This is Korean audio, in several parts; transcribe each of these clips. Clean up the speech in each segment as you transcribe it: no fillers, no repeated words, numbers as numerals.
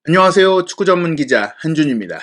안녕하세요. 축구 전문 기자 한준입니다.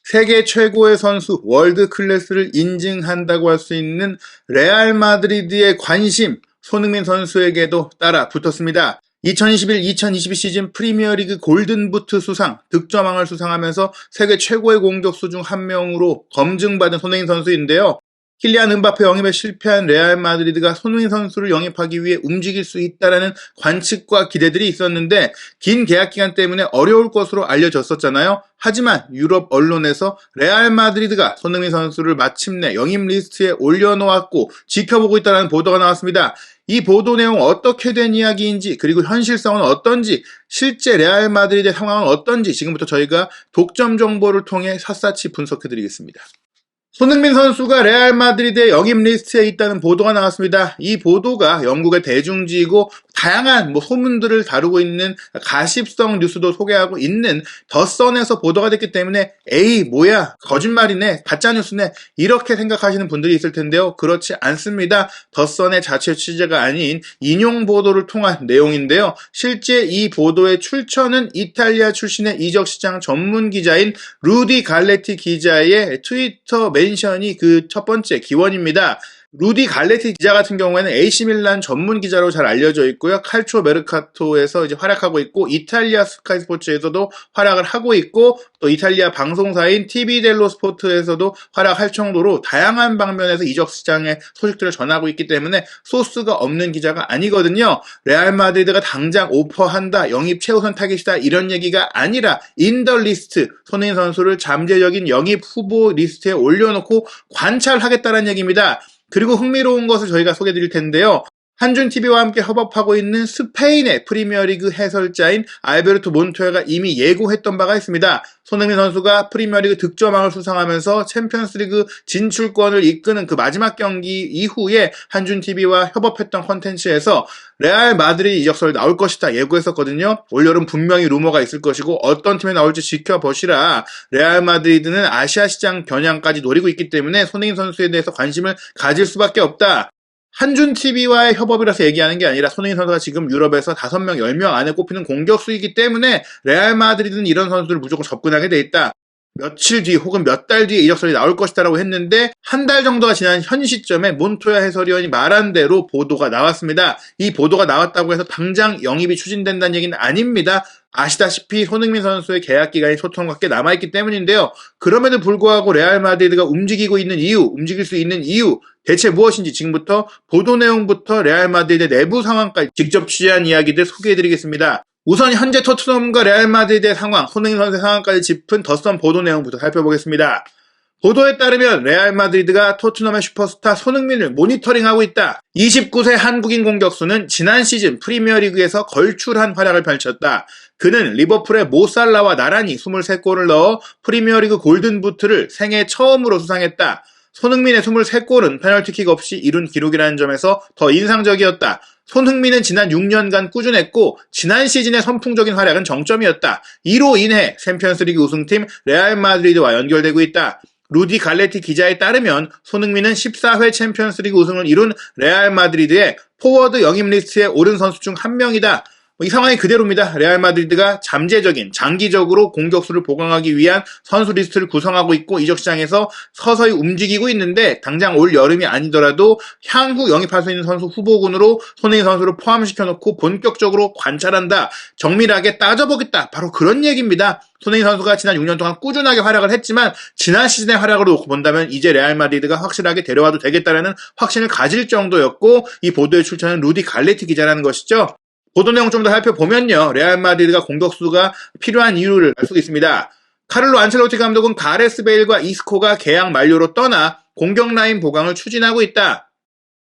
세계 최고의 선수 월드 클래스를 인증한다고 할 수 있는 레알 마드리드의 관심, 손흥민 선수에게도 따라 붙었습니다. 2021-2022 시즌 프리미어리그 골든부트 수상, 득점왕을 수상하면서 세계 최고의 공격수 중 한 명으로 검증받은 손흥민 선수인데요. 킬리안 은바페 영입에 실패한 레알 마드리드가 손흥민 선수를 영입하기 위해 움직일 수 있다라는 관측과 기대들이 있었는데 긴 계약 기간 때문에 어려울 것으로 알려졌었잖아요. 하지만 유럽 언론에서 레알 마드리드가 손흥민 선수를 마침내 영입 리스트에 올려놓았고 지켜보고 있다는 보도가 나왔습니다. 이 보도 내용 어떻게 된 이야기인지 그리고 현실성은 어떤지 실제 레알 마드리드의 상황은 어떤지 지금부터 저희가 독점 정보를 통해 샅샅이 분석해드리겠습니다. 손흥민 선수가 레알 마드리드의 영입 리스트에 있다는 보도가 나왔습니다. 이 보도가 영국의 대중지이고 다양한 소문들을 다루고 있는 가십성 뉴스도 소개하고 있는 더선에서 보도가 됐기 때문에 에이 뭐야 거짓말이네 가짜뉴스네 이렇게 생각하시는 분들이 있을 텐데요. 그렇지 않습니다. 더선의 자체 취재가 아닌 인용 보도를 통한 내용인데요. 실제 이 보도의 출처는 이탈리아 출신의 이적시장 전문 기자인 루디 갈레티 기자의 트위터 멘션이 그 첫 번째 기원입니다. 루디 갈레티 기자 같은 경우에는 AC밀란 전문 기자로 잘 알려져 있고요. 칼초 메르카토에서 이제 활약하고 있고 이탈리아 스카이 스포츠에서도 활약을 하고 있고 또 이탈리아 방송사인 TV 델로 스포츠에서도 활약할 정도로 다양한 방면에서 이적 시장의 소식들을 전하고 있기 때문에 소스가 없는 기자가 아니거든요. 레알 마드리드가 당장 오퍼한다, 영입 최우선 타깃이다 이런 얘기가 아니라 인더 리스트, 손흥민 선수를 잠재적인 영입 후보 리스트에 올려놓고 관찰하겠다는 얘기입니다. 그리고 흥미로운 것을 저희가 소개해드릴 텐데요. 한준TV와 함께 협업하고 있는 스페인의 프리미어리그 해설자인 알베르토 몬토야가 이미 예고했던 바가 있습니다. 손흥민 선수가 프리미어리그 득점왕을 수상하면서 챔피언스리그 진출권을 이끄는 그 마지막 경기 이후에 한준TV와 협업했던 콘텐츠에서 레알 마드리드 이적설이 나올 것이다 예고했었거든요. 올여름 분명히 루머가 있을 것이고 어떤 팀에 나올지 지켜보시라. 레알 마드리드는 아시아 시장 겨냥까지 노리고 있기 때문에 손흥민 선수에 대해서 관심을 가질 수밖에 없다. 한준TV와의 협업이라서 얘기하는 게 아니라 손흥민 선수가 지금 유럽에서 5명, 10명 안에 꼽히는 공격수이기 때문에 레알 마드리드는 이런 선수들을 무조건 접근하게 돼 있다. 며칠 뒤 혹은 몇 달 뒤에 이적설이 나올 것이다라고 했는데 한 달 정도가 지난 현 시점에 몬토야 해설위원이 말한 대로 보도가 나왔습니다. 이 보도가 나왔다고 해서 당장 영입이 추진된다는 얘기는 아닙니다. 아시다시피 손흥민 선수의 계약 기간이 소통과 꽤 남아있기 때문인데요. 그럼에도 불구하고 레알 마드리드가 움직일 수 있는 이유 대체 무엇인지 지금부터 보도 내용부터 레알 마드리드의 내부 상황까지 직접 취재한 이야기들 소개해드리겠습니다. 우선 현재 토트넘과 레알 마드리드의 상황, 손흥민 선수의 상황까지 짚은 더선 보도 내용부터 살펴보겠습니다. 보도에 따르면 레알 마드리드가 토트넘의 슈퍼스타 손흥민을 모니터링하고 있다. 29세 한국인 공격수는 지난 시즌 프리미어리그에서 걸출한 활약을 펼쳤다. 그는 리버풀의 모살라와 나란히 23골을 넣어 프리미어리그 골든부트를 생애 처음으로 수상했다. 손흥민의 23골은 페널티킥 없이 이룬 기록이라는 점에서 더 인상적이었다. 손흥민은 지난 6년간 꾸준했고 지난 시즌의 선풍적인 활약은 정점이었다. 이로 인해 챔피언스리그 우승팀 레알 마드리드와 연결되고 있다. 루디 갈레티 기자에 따르면 손흥민은 14회 챔피언스리그 우승을 이룬 레알 마드리드의 포워드 영입 리스트에 오른 선수 중 한 명이다. 이 상황이 그대로입니다. 레알 마드리드가 잠재적인 장기적으로 공격수를 보강하기 위한 선수 리스트를 구성하고 있고 이적 시장에서 서서히 움직이고 있는데 당장 올 여름이 아니더라도 향후 영입할 수 있는 선수 후보군으로 손흥민 선수를 포함시켜놓고 본격적으로 관찰한다. 정밀하게 따져보겠다. 바로 그런 얘기입니다. 손흥민 선수가 지난 6년 동안 꾸준하게 활약을 했지만 지난 시즌의 활약으로 놓고 본다면 이제 레알 마드리드가 확실하게 데려와도 되겠다라는 확신을 가질 정도였고 이 보도의 출처는 루디 갈레티 기자라는 것이죠. 보도 내용 좀 더 살펴보면요. 레알 마드리드가 공격수가 필요한 이유를 알 수 있습니다. 카를로 안첼로티 감독은 가레스 베일과 이스코가 계약 만료로 떠나 공격 라인 보강을 추진하고 있다.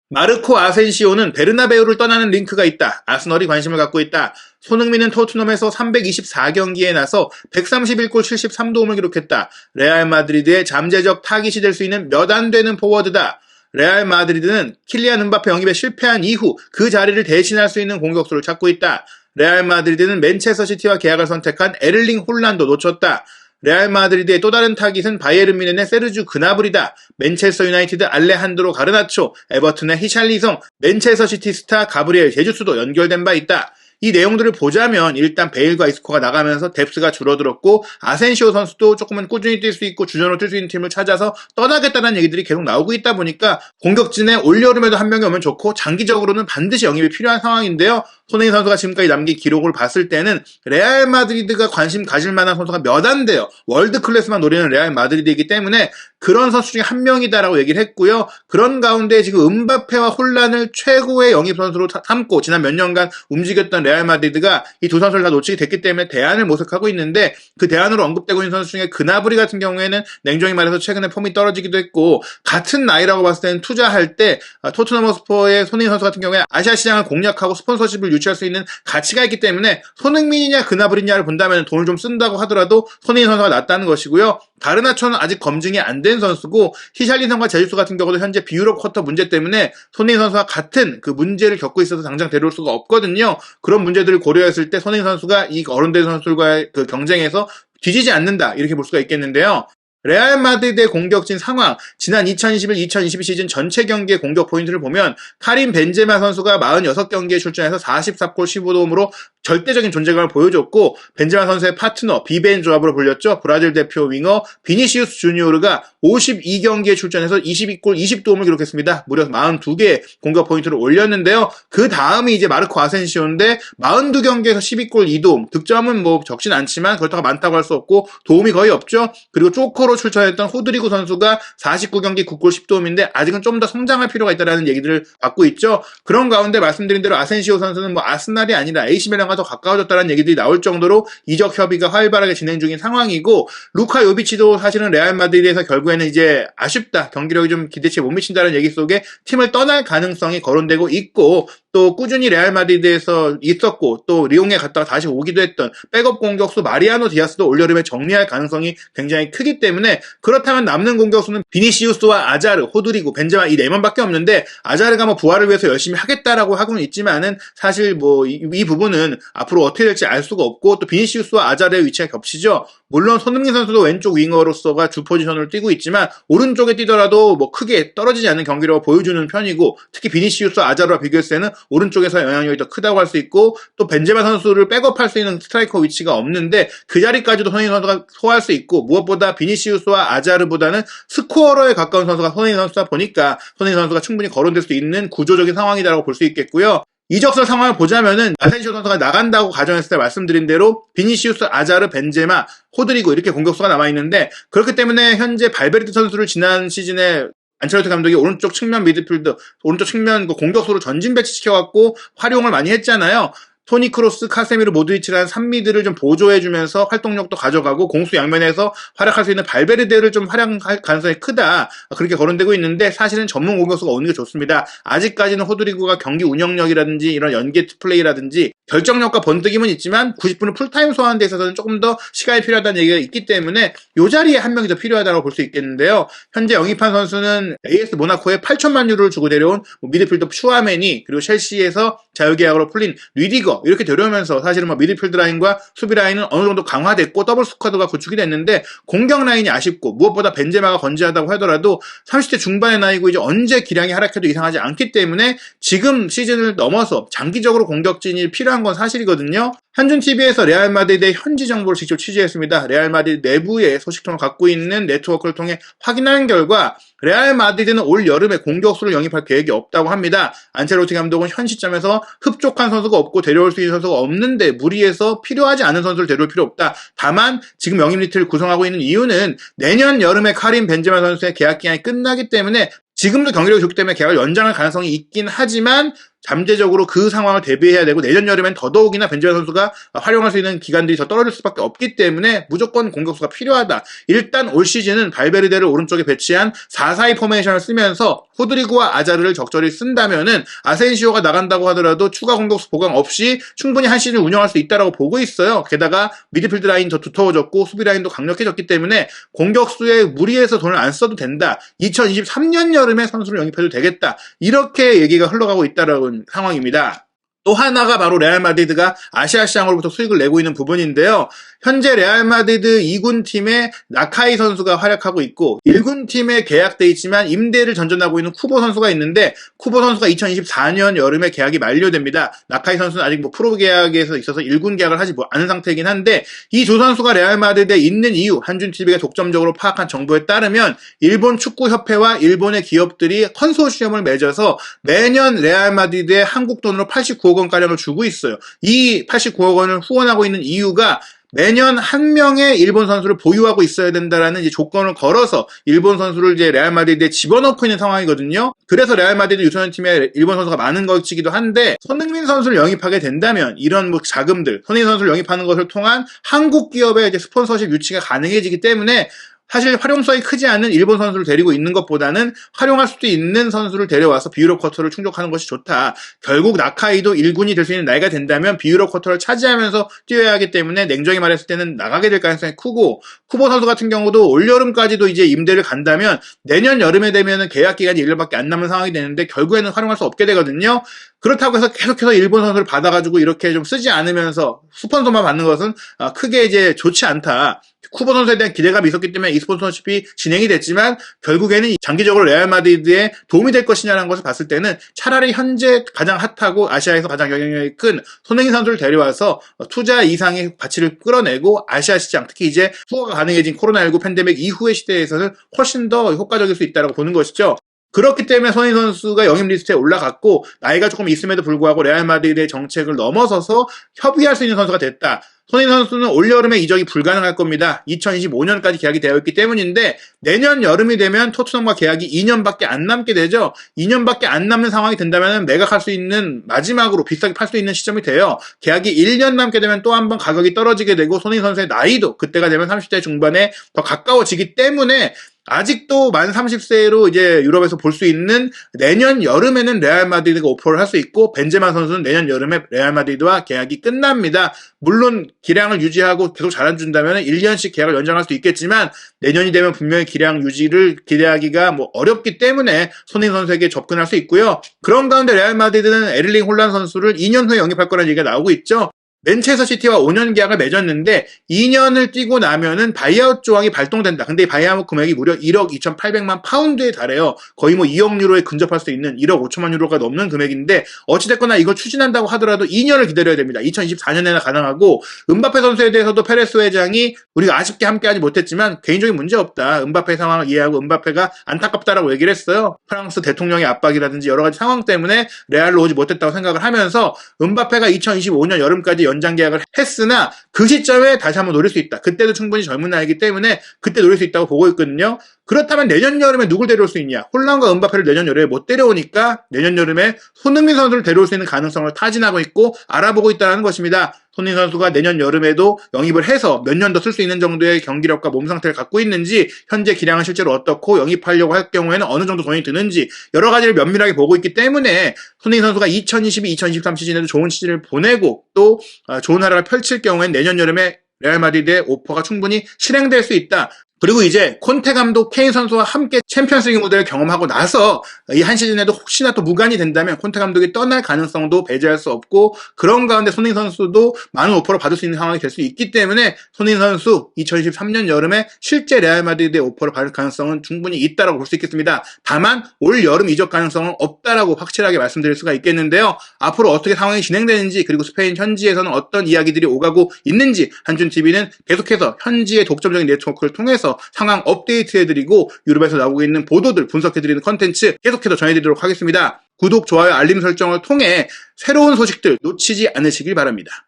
마르코 아센시오는 베르나베우를 떠나는 링크가 있다. 아스널이 관심을 갖고 있다. 손흥민은 토트넘에서 324경기에 나서 131골 73도움을 기록했다. 레알 마드리드의 잠재적 타깃이 될 수 있는 몇 안 되는 포워드다. 레알 마드리드는 킬리안 은바페 영입에 실패한 이후 그 자리를 대신할 수 있는 공격수를 찾고 있다. 레알 마드리드는 맨체스터 시티와 계약을 선택한 에를링 홀란도 놓쳤다. 레알 마드리드의 또 다른 타깃은 바이에른 뮌헨의 세르주 그나브리다. 맨체스터 유나이티드 알레한드로 가르나초, 에버튼의 히샬리송, 맨체스터 시티 스타 가브리엘 제주스도 연결된 바 있다. 이 내용들을 보자면 일단 베일과 이스코가 나가면서 뎁스가 줄어들었고 아센시오 선수도 조금은 꾸준히 뛸 수 있고 주전으로 뛸 수 있는 팀을 찾아서 떠나겠다는 얘기들이 계속 나오고 있다 보니까 공격진에 올여름에도 한 명이 오면 좋고 장기적으로는 반드시 영입이 필요한 상황인데요. 손흥민 선수가 지금까지 남긴 기록을 봤을 때는 레알 마드리드가 관심 가질 만한 선수가 몇 안 돼요. 월드 클래스만 노리는 레알 마드리드이기 때문에 그런 선수 중에 한 명이다라고 얘기를 했고요. 그런 가운데 지금 음바페와 홀란을 최고의 영입 선수로 삼고 지난 몇 년간 움직였던 레알 마드리드가 이 두 선수를 다 놓치게 됐기 때문에 대안을 모색하고 있는데 그 대안으로 언급되고 있는 선수 중에 그나브리 같은 경우에는 냉정히 말해서 최근에 폼이 떨어지기도 했고 같은 나이라고 봤을 때는 투자할 때 토트넘 허스퍼의 손흥민 선수 같은 경우에 아시아 시장을 공략하고 스폰서십을 유치할 수 있는 가치가 있기 때문에 손흥민이냐 그나브리냐를 본다면 돈을 좀 쓴다고 하더라도 손흥민 선수가 낫다는 것이고요. 가르나초는 아직 검증이 안 된 선수고 히샬리선과 제주스 같은 경우도 현재 비유럽 쿼터 문제 때문에 손흥민 선수와 같은 그 문제를 겪고 있어서 당장 데려올 수가 없거든요. 그런 문제들을 고려했을 때 손흥민 선수가 이 어른들 선수들과의 그 경쟁에서 뒤지지 않는다 이렇게 볼 수가 있겠는데요. 레알 마드리드의 공격진 상황, 지난 2021-2022 시즌 전체 경기의 공격 포인트를 보면 카림 벤제마 선수가 46경기에 출전해서 44골 15도움으로 절대적인 존재감을 보여줬고 벤제마 선수의 파트너 비벤 조합으로 불렸죠. 브라질 대표 윙어 비니시우스 주니오르가 52경기에 출전해서 22골 20도움을 기록했습니다. 무려 42개의 공격 포인트를 올렸는데요. 그 다음이 이제 마르코 아센시오인데 42경기에서 12골 2도움, 득점은 뭐 적진 않지만 그렇다고 많다고 할 수 없고 도움이 거의 없죠. 그리고 쪼코로 출전했던 호드리고 선수가 49경기 9골 10도움인데 아직은 좀 더 성장할 필요가 있다는 얘기들을 받고 있죠. 그런 가운데 말씀드린 대로 아센시오 선수는 뭐 아스날이 아니라 AC 밀란과 더 가까워졌다는 얘기들이 나올 정도로 이적 협의가 활발하게 진행 중인 상황이고 루카 요비치도 사실은 레알 마드리드에서 결국에는 이제 아쉽다, 경기력이 좀 기대치에 못 미친다는 얘기 속에 팀을 떠날 가능성이 거론되고 있고 또 꾸준히 레알 마드리드에서 있었고 또 리옹에 갔다가 다시 오기도 했던 백업 공격수 마리아노 디아스도 올여름에 정리할 가능성이 굉장히 크기 때문에 그렇다면 남는 공격수는 비니시우스와 아자르, 호드리고, 벤제마 이 4명밖에 없는데 아자르가 뭐 부활을 위해서 열심히 하겠다라고 하고는 있지만은 사실 뭐 이 부분은 앞으로 어떻게 될지 알 수가 없고 또 비니시우스와 아자르의 위치가 겹치죠. 물론 손흥민 선수도 왼쪽 윙어로서가 주 포지션을 뛰고 있지만 오른쪽에 뛰더라도 뭐 크게 떨어지지 않는 경기력을 보여주는 편이고 특히 비니시우스와 아자르와 비교했을 때는 오른쪽에서 영향력이 더 크다고 할 수 있고 또 벤제마 선수를 백업할 수 있는 스트라이커 위치가 없는데 그 자리까지도 손흥민 선수가 소화할 수 있고 무엇보다 비니시우스와 아자르보다는 스코어러에 가까운 선수가 손흥민 선수다 보니까 손흥민 선수가 충분히 거론될 수 있는 구조적인 상황이라고 볼 수 있겠고요. 이적설 상황을 보자면은 아센시오 선수가 나간다고 가정했을 때 말씀드린 대로 비니시우스, 아자르, 벤제마, 호드리고 이렇게 공격수가 남아있는데 그렇기 때문에 현재 발베르데 선수를 지난 시즌에 안첼로티 감독이 오른쪽 측면 미드필더, 오른쪽 측면 공격수로 전진 배치시켜갖고 활용을 많이 했잖아요. 토니 크로스, 카세미르, 모드리치라는 3미드를 좀 보조해주면서 활동력도 가져가고 공수 양면에서 활약할 수 있는 발베르데를 좀 활용할 가능성이 크다. 그렇게 거론되고 있는데 사실은 전문 공격수가 오는 게 좋습니다. 아직까지는 호드리고가 경기 운영력이라든지 이런 연계 플레이라든지 결정력과 번뜩임은 있지만 90분을 풀타임 소화하는 데 있어서는 조금 더 시간이 필요하다는 얘기가 있기 때문에 이 자리에 한 명이 더 필요하다고 볼 수 있겠는데요. 현재 영입한 선수는 AS 모나코에 8천만 유로를 주고 데려온 미드필더 슈아메니 그리고 첼시에서 자유계약으로 풀린 리디거 이렇게 데려오면서 사실은 뭐 미드필드 라인과 수비 라인은 어느 정도 강화됐고 더블 스쿼드가 구축이 됐는데 공격 라인이 아쉽고 무엇보다 벤제마가 건재하다고 하더라도 30대 중반의 나이고 이제 언제 기량이 하락해도 이상하지 않기 때문에 지금 시즌을 넘어서 장기적으로 공격진이 필요한 건 사실이거든요. 한준TV에서 레알 마드리드의 현지 정보를 직접 취재했습니다. 레알 마드리드 내부의 소식통을 갖고 있는 네트워크를 통해 확인한 결과 레알 마드리드는 올 여름에 공격수를 영입할 계획이 없다고 합니다. 안첼로티 감독은 현 시점에서 흡족한 선수가 없고 데려올 수 있는 선수가 없는데 무리해서 필요하지 않은 선수를 데려올 필요 없다. 다만 지금 영입 리스트를 구성하고 있는 이유는 내년 여름에 카림 벤제마 선수의 계약 기간이 끝나기 때문에 지금도 경기력이 좋기 때문에 계약을 연장할 가능성이 있긴 하지만 잠재적으로 그 상황을 대비해야 되고 내년 여름엔 더더욱이나 벤제마 선수가 활용할 수 있는 기간들이 더 떨어질 수밖에 없기 때문에 무조건 공격수가 필요하다. 일단 올 시즌은 발베르데를 오른쪽에 배치한 4-4-2 포메이션을 쓰면서 호드리고와 아자르를 적절히 쓴다면은 아센시오가 나간다고 하더라도 추가 공격수 보강 없이 충분히 한 시즌을 운영할 수 있다라고 보고 있어요. 게다가 미드필드 라인 더 두터워졌고 수비 라인도 강력해졌기 때문에 공격수에 무리해서 돈을 안 써도 된다. 2023년 여름에 선수를 영입해도 되겠다. 이렇게 얘기가 흘러가고 있다라고 상황입니다. 또 하나가 바로 레알 마드리드가 아시아 시장으로부터 수익을 내고 있는 부분인데요. 현재 레알 마드리드 2군 팀에 나카이 선수가 활약하고 있고 1군 팀에 계약돼 있지만 임대를 전전하고 있는 쿠보 선수가 있는데 쿠보 선수가 2024년 여름에 계약이 만료됩니다. 나카이 선수는 아직 프로 계약에서 있어서 1군 계약을 하지 않은 상태이긴 한데 이 두 선수가 레알 마드리드에 있는 이유 한준TV가 독점적으로 파악한 정보에 따르면 일본 축구협회와 일본의 기업들이 컨소시엄을 맺어서 매년 레알 마드리드에 한국 돈으로 89억 원가량을 주고 있어요. 이 89억 원을 후원하고 있는 이유가 매년 한 명의 일본 선수를 보유하고 있어야 된다라는 이제 조건을 걸어서 일본 선수를 이제 레알 마드리드에 집어넣고 있는 상황이거든요. 그래서 레알 마드리드 유소년팀에 일본 선수가 많은 것이기도 한데 손흥민 선수를 영입하게 된다면 이런 자금들, 손흥민 선수를 영입하는 것을 통한 한국 기업의 이제 스폰서십 유치가 가능해지기 때문에 사실 활용성이 크지 않은 일본 선수를 데리고 있는 것보다는 활용할 수도 있는 선수를 데려와서 비유럽 쿼터를 충족하는 것이 좋다. 결국 나카이도 1군이 될 수 있는 나이가 된다면 비유럽 쿼터를 차지하면서 뛰어야 하기 때문에 냉정히 말했을 때는 나가게 될 가능성이 크고 쿠보 선수 같은 경우도 올여름까지도 이제 임대를 간다면 내년 여름에 되면은 계약 기간이 1년밖에 안 남은 상황이 되는데 결국에는 활용할 수 없게 되거든요. 그렇다고 해서 계속해서 일본 선수를 받아가지고 이렇게 좀 쓰지 않으면서 스폰서만 받는 것은 크게 이제 좋지 않다. 쿠보 선수에 대한 기대감이 있었기 때문에 이 스폰서십이 진행이 됐지만 결국에는 장기적으로 레알 마드리드에 도움이 될 것이냐는 것을 봤을 때는 차라리 현재 가장 핫하고 아시아에서 가장 영향력이 큰 손흥민 선수를 데려와서 투자 이상의 가치를 끌어내고 아시아 시장, 특히 이제 투어가 가능해진 코로나19 팬데믹 이후의 시대에서는 훨씬 더 효과적일 수 있다고 보는 것이죠. 그렇기 때문에 손흥민 선수가 영입 리스트에 올라갔고 나이가 조금 있음에도 불구하고 레알 마드리드의 정책을 넘어서서 협의할 수 있는 선수가 됐다. 손흥민 선수는 올여름에 이적이 불가능할 겁니다. 2025년까지 계약이 되어 있기 때문인데 내년 여름이 되면 토트넘과 계약이 2년밖에 안 남게 되죠. 2년밖에 안 남는 상황이 된다면 매각할 수 있는 마지막으로 비싸게 팔 수 있는 시점이 돼요. 계약이 1년 남게 되면 또 한 번 가격이 떨어지게 되고 손흥민 선수의 나이도 그때가 되면 30대 중반에 더 가까워지기 때문에 아직도 만 30세로 이제 유럽에서 볼 수 있는 내년 여름에는 레알 마드리드가 오퍼를 할 수 있고 벤제마 선수는 내년 여름에 레알 마드리드와 계약이 끝납니다. 물론 기량을 유지하고 계속 잘해준다면 1년씩 계약을 연장할 수도 있겠지만 내년이 되면 분명히 기량 유지를 기대하기가 어렵기 때문에 손흥민 선수에게 접근할 수 있고요. 그런 가운데 레알 마드리드는 에를링 홀란 선수를 2년 후에 영입할 거라는 얘기가 나오고 있죠. 맨체스터 시티와 5년 계약을 맺었는데 2년을 뛰고 나면은 바이아웃 조항이 발동된다. 근데 이 바이아웃 금액이 무려 1억 2,800만 파운드에 달해요. 거의 2억 유로에 근접할 수 있는 1억 5천만 유로가 넘는 금액인데 어찌됐거나 이걸 추진한다고 하더라도 2년을 기다려야 됩니다. 2024년에나 가능하고 은바페 선수에 대해서도 페레스 회장이 우리가 아쉽게 함께하지 못했지만 개인적인 문제 없다. 은바페 상황을 이해하고 은바페가 안타깝다라고 얘기를 했어요. 프랑스 대통령의 압박이라든지 여러 가지 상황 때문에 레알로 오지 못했다고 생각을 하면서 은바페가 2025년 여름까지 연장 계약을 했으나 그 시점에 다시 한번 노릴 수 있다. 그때도 충분히 젊은 나이이기 때문에 그때 노릴 수 있다고 보고 있거든요. 그렇다면 내년 여름에 누굴 데려올 수 있냐? 홀란과 은바페를 내년 여름에 못 데려오니까 내년 여름에 손흥민 선수를 데려올 수 있는 가능성을 타진하고 있고 알아보고 있다는 것입니다. 손흥민 선수가 내년 여름에도 영입을 해서 몇 년 더 쓸 수 있는 정도의 경기력과 몸 상태를 갖고 있는지, 현재 기량은 실제로 어떻고 영입하려고 할 경우에는 어느 정도 돈이 드는지 여러 가지를 면밀하게 보고 있기 때문에 손흥민 선수가 2022-2023 시즌에도 좋은 시즌을 보내고 또 좋은 활약을 펼칠 경우에는 내년 여름에 레알 마드리드의 오퍼가 충분히 실행될 수 있다. 그리고 이제 콘테 감독, 케인 선수와 함께 챔피언스리그 무대를 경험하고 나서 이 한 시즌에도 혹시나 또 무관이 된다면 콘테 감독이 떠날 가능성도 배제할 수 없고, 그런 가운데 손흥민 선수도 많은 오퍼를 받을 수 있는 상황이 될 수 있기 때문에 손흥민 선수 2023년 여름에 실제 레알 마드리드의 오퍼를 받을 가능성은 충분히 있다고 볼 수 있겠습니다. 다만 올 여름 이적 가능성은 없다라고 확실하게 말씀드릴 수가 있겠는데요. 앞으로 어떻게 상황이 진행되는지, 그리고 스페인 현지에서는 어떤 이야기들이 오가고 있는지 한준TV는 계속해서 현지의 독점적인 네트워크를 통해서 상황 업데이트해드리고 유럽에서 나오고 있는 보도들 분석해드리는 컨텐츠 계속해서 전해드리도록 하겠습니다. 구독, 좋아요, 알림 설정을 통해 새로운 소식들 놓치지 않으시길 바랍니다.